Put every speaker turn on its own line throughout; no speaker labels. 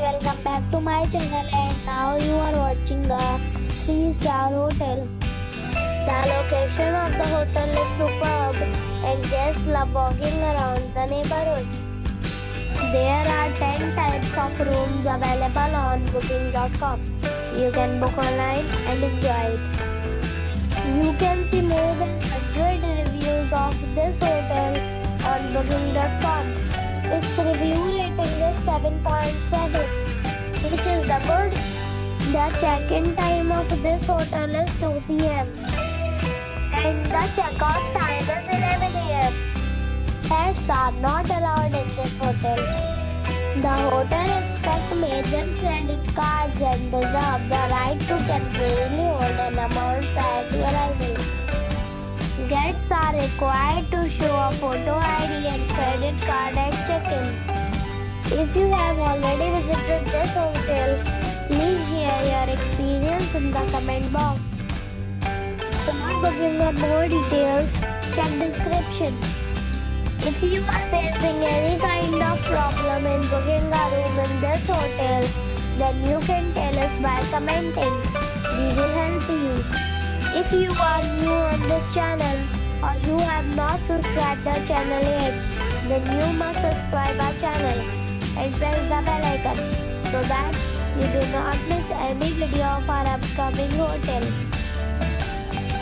welcome back to my channel, and now you are watching a 3-star hotel. The location of the hotel is superb and guests love walking around the neighborhood. There are 10 types of rooms available on booking.com. You can book online and enjoy it. You can see more than 100 reviews of this hotel on booking.com. Its review rating is 7.7, which is the good. The check-in time of this hotel is 2 p.m. and the check-out time is 11 a.m. Pets are not allowed in this hotel. The hotel expects major credit cards and reserve the right to temporarily hold an amount prior to arrival. Guests are required to show a photo ID and credit card at check-in. If you have already visited this hotel, please share your experience in the comment box. For booking or more details, check description. If you are facing any kind of problem in booking a room in this hotel, then you can tell us by commenting. We will help you. If you are new on this channel or you have not subscribed our channel yet, then you must subscribe our channel and press the bell icon so that you do not miss any video of our upcoming hotel.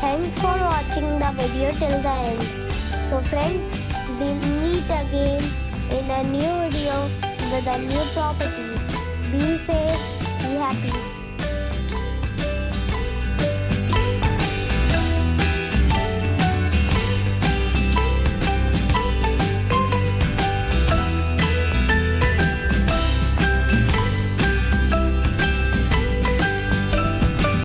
Thanks for watching the video till the end. So friends, we meet again in a new video with a new property. Be safe, be happy.